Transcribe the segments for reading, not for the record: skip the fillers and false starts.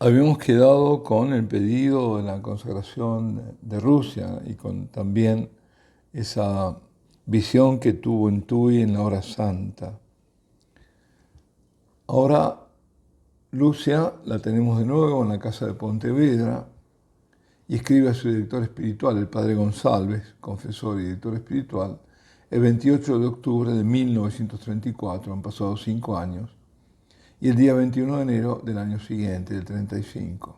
Habíamos quedado con el pedido de la consagración de Rusia y con también esa visión que tuvo en Tui en la hora santa. Ahora Lucia la tenemos de nuevo en la casa de Pontevedra y escribe a su director espiritual, el padre González, confesor y director espiritual, el 28 de octubre de 1934, han pasado 5 años, y el día 21 de enero del año siguiente, del 35.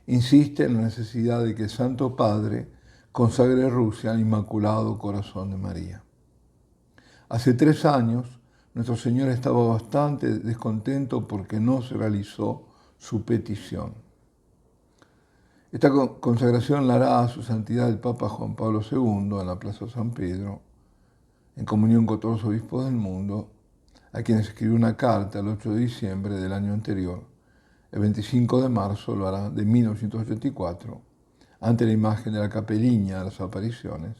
Insiste en la necesidad de que el Santo Padre consagre Rusia al Inmaculado Corazón de María. Hace 3 años, nuestro Señor estaba bastante descontento porque no se realizó su petición. Esta consagración la hará a su santidad el Papa Juan Pablo II en la Plaza San Pedro, en comunión con todos los obispos del mundo, a quienes escribió una carta el 8 de diciembre del año anterior. El 25 de marzo lo hará de 1984, ante la imagen de la Capeliña de las Apariciones,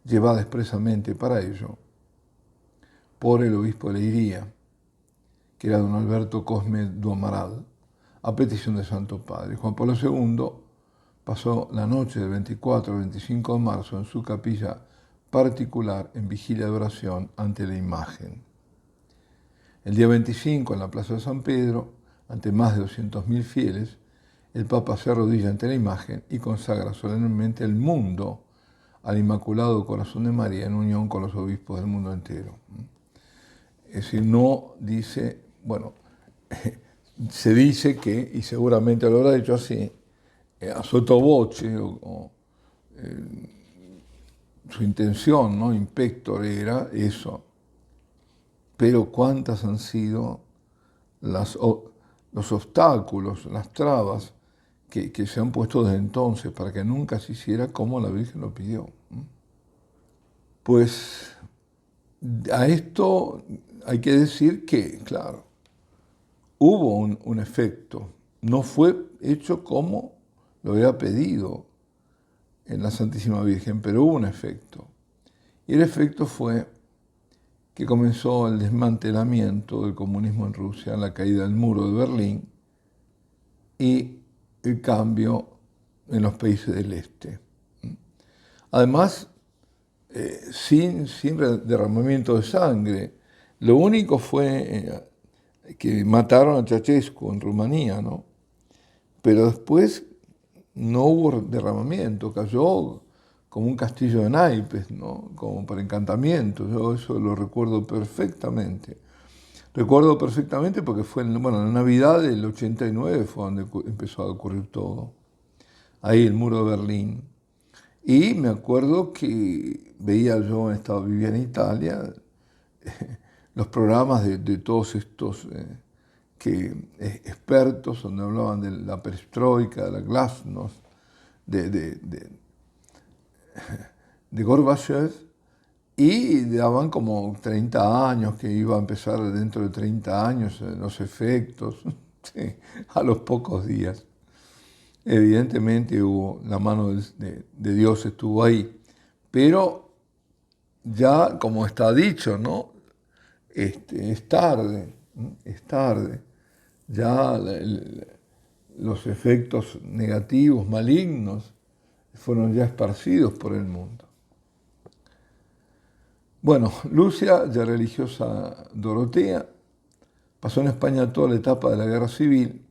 llevada expresamente para ello por el obispo de Leiria, que era don Alberto Cosme do Amaral, a petición del Santo Padre. Juan Pablo II pasó la noche del 24 al 25 de marzo en su capilla particular en vigilia de oración ante la imagen. El día 25, en la Plaza de San Pedro, ante más de 200.000 fieles, el Papa se arrodilla ante la imagen y consagra solemnemente el mundo al Inmaculado Corazón de María en unión con los obispos del mundo entero. Es decir, no dice, bueno, se dice que, y seguramente lo habrá dicho así, a sottovoce, su intención, ¿no? In pectore era eso. Pero cuántas han sido los obstáculos, las trabas que se han puesto desde entonces para que nunca se hiciera como la Virgen lo pidió. Pues a esto hay que decir que, claro, hubo un efecto. No fue hecho como lo había pedido en la Santísima Virgen, pero hubo un efecto. Y el efecto fue que comenzó el desmantelamiento del comunismo en Rusia, la caída del muro de Berlín y el cambio en los países del este. Además, sin derramamiento de sangre. Lo único fue que mataron a Ceausescu en Rumanía, ¿no? Pero después no hubo derramamiento, cayó como un castillo de naipes, ¿no? Como para encantamiento. Yo eso lo recuerdo perfectamente. Recuerdo perfectamente porque fue en la Navidad del 89 fue donde empezó a ocurrir todo. Ahí el muro de Berlín. Y me acuerdo que veía yo, vivía en Italia, los programas de todos estos expertos donde hablaban de la perestroika, de la glasnost, de Gorbachev, y daban como 30 años, que iba a empezar dentro de 30 años los efectos, sí, a los pocos días. Evidentemente hubo, la mano de Dios estuvo ahí, pero ya como está dicho, ¿no? Es tarde, ya los efectos negativos, malignos, fueron ya esparcidos por el mundo. Bueno, Lucia, ya religiosa Dorotea, pasó en España toda la etapa de la Guerra Civil,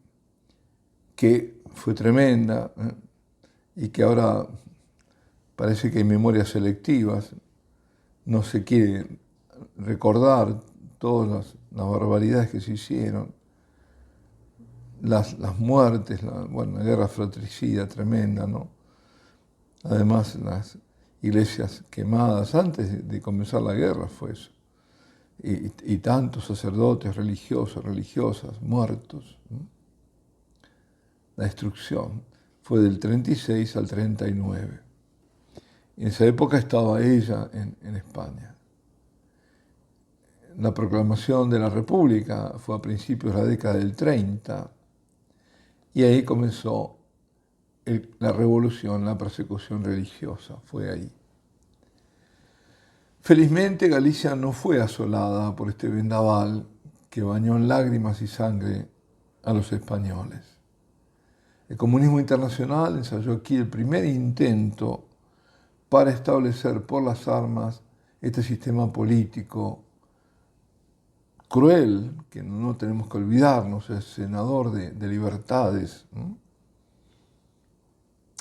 que fue tremenda, y que ahora parece que hay memorias selectivas, no se quiere recordar todas las barbaridades que se hicieron, las muertes, la guerra fratricida tremenda, ¿no? Además, las iglesias quemadas antes de comenzar la guerra fue eso. Y tantos sacerdotes, religiosos, religiosas, muertos, ¿no? La destrucción fue del 36 al 39. En esa época estaba ella en España. La proclamación de la República fue a principios de la década del 30 y ahí comenzó la revolución, la persecución religiosa, fue ahí. Felizmente Galicia no fue asolada por este vendaval que bañó en lágrimas y sangre a los españoles. El comunismo internacional ensayó aquí el primer intento para establecer por las armas este sistema político cruel, que no tenemos que olvidarnos, es senador de libertades, ¿no?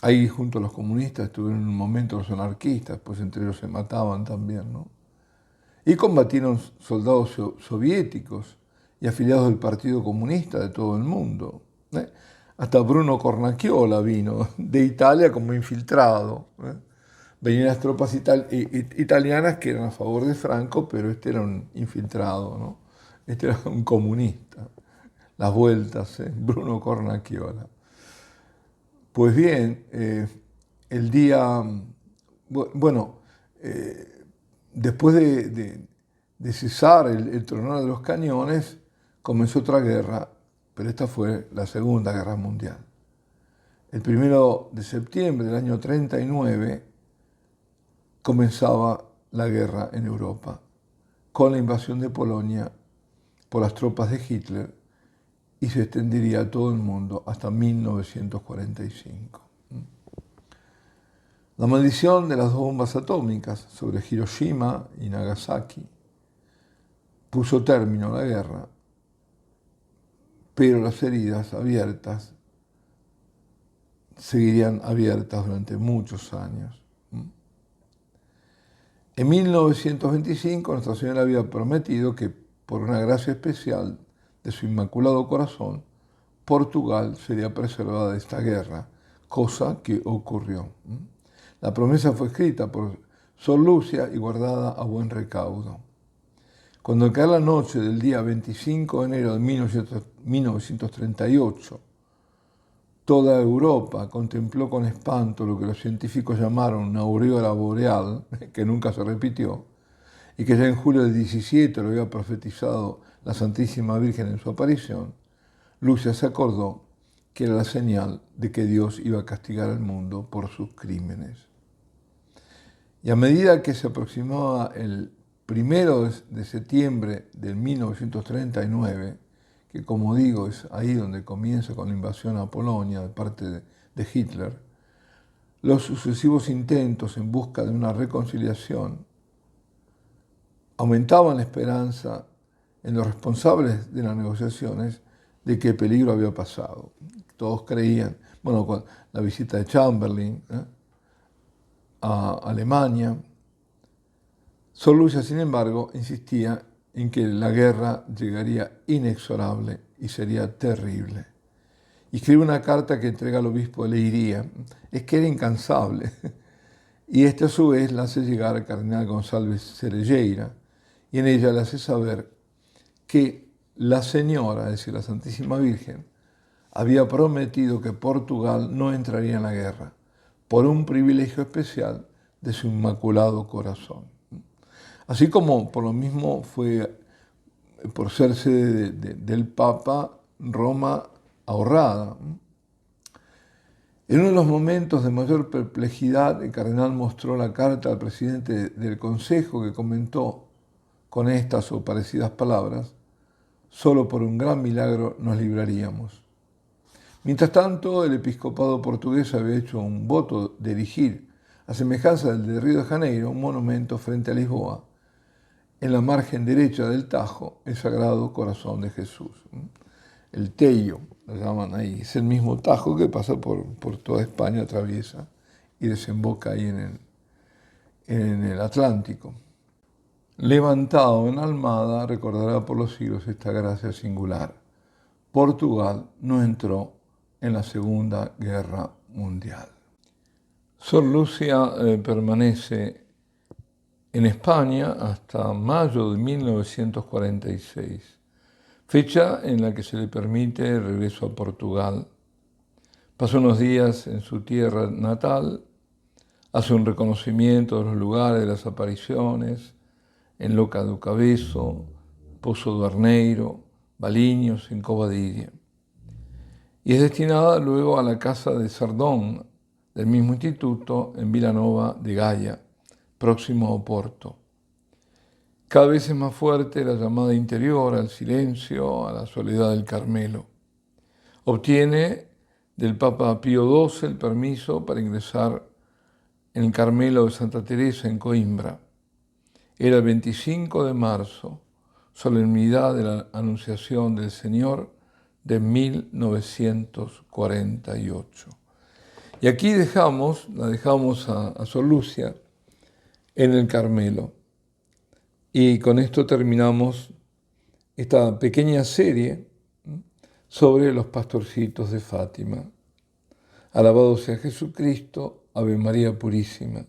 Ahí junto a los comunistas estuvieron en un momento los anarquistas, pues entre ellos se mataban también, ¿no? Y combatieron soldados soviéticos y afiliados del Partido Comunista de todo el mundo, ¿eh? Hasta Bruno Cornacchiola vino de Italia como infiltrado, ¿eh? Venían las tropas italianas que eran a favor de Franco, pero este era un infiltrado, ¿no? Este era un comunista. Las vueltas, ¿eh? Bruno Cornacchiola. Pues bien, el día, bueno, después de cesar el tronar de los cañones, comenzó otra guerra, pero esta fue la Segunda Guerra Mundial. El 1 de septiembre del año 39 comenzaba la guerra en Europa, con la invasión de Polonia por las tropas de Hitler, y se extendería a todo el mundo hasta 1945. La maldición de las dos bombas atómicas sobre Hiroshima y Nagasaki puso término a la guerra, pero las heridas abiertas seguirían abiertas durante muchos años. En 1925 Nuestra Señora había prometido que por una gracia especial de su Inmaculado Corazón, Portugal sería preservada de esta guerra, cosa que ocurrió. La promesa fue escrita por Sor Lucia y guardada a buen recaudo. Cuando cae la noche del día 25 de enero de 1938, toda Europa contempló con espanto lo que los científicos llamaron una aureola boreal, que nunca se repitió, y que ya en julio del 17 lo había profetizado la Santísima Virgen en su aparición. Lucia se acordó que era la señal de que Dios iba a castigar al mundo por sus crímenes. Y a medida que se aproximaba el 1 de septiembre de 1939, que como digo es ahí donde comienza con la invasión a Polonia de parte de Hitler, los sucesivos intentos en busca de una reconciliación aumentaban la esperanza en los responsables de las negociaciones de que el peligro había pasado. Todos creían, bueno, con la visita de Chamberlain a Alemania, Sor Lucia, sin embargo, insistía en que la guerra llegaría inexorable y sería terrible. Y escribe una carta que entrega al obispo de Leiria. Es que era incansable. Y este a su vez la hace llegar al cardenal González Cerelleira, y en ella le hace saber que la Señora, es decir, la Santísima Virgen, había prometido que Portugal no entraría en la guerra por un privilegio especial de su Inmaculado Corazón. Así como por lo mismo fue por ser sede del Papa, Roma ahorrada. En uno de los momentos de mayor perplejidad, el cardenal mostró la carta al presidente del Consejo, que comentó con estas o parecidas palabras: solo por un gran milagro nos libraríamos. Mientras tanto, el episcopado portugués había hecho un voto de erigir, a semejanza del de Río de Janeiro, un monumento frente a Lisboa, en la margen derecha del Tajo, el Sagrado Corazón de Jesús. El Tejo, lo llaman ahí, es el mismo Tajo que pasa por toda España, atraviesa y desemboca ahí en el Atlántico. Levantado en Almada, recordará por los siglos esta gracia singular. Portugal no entró en la Segunda Guerra Mundial. Sor Lucia permanece en España hasta mayo de 1946, fecha en la que se le permite el regreso a Portugal. Pasa unos días en su tierra natal, hace un reconocimiento de los lugares de las apariciones, en Loca do Cabezo, Pozo do Arneiro, Baliños, en Covadilla. Y es destinada luego a la casa de Sardón, del mismo instituto, en Vilanova de Gaia, próximo a Oporto. Cada vez es más fuerte la llamada interior al silencio, a la soledad del Carmelo. Obtiene del Papa Pío XII el permiso para ingresar en el Carmelo de Santa Teresa en Coimbra. Era el 25 de marzo, solemnidad de la Anunciación del Señor de 1948. Y aquí la dejamos a Sor Lucia en el Carmelo. Y con esto terminamos esta pequeña serie sobre los pastorcitos de Fátima. Alabado sea Jesucristo, Ave María Purísima.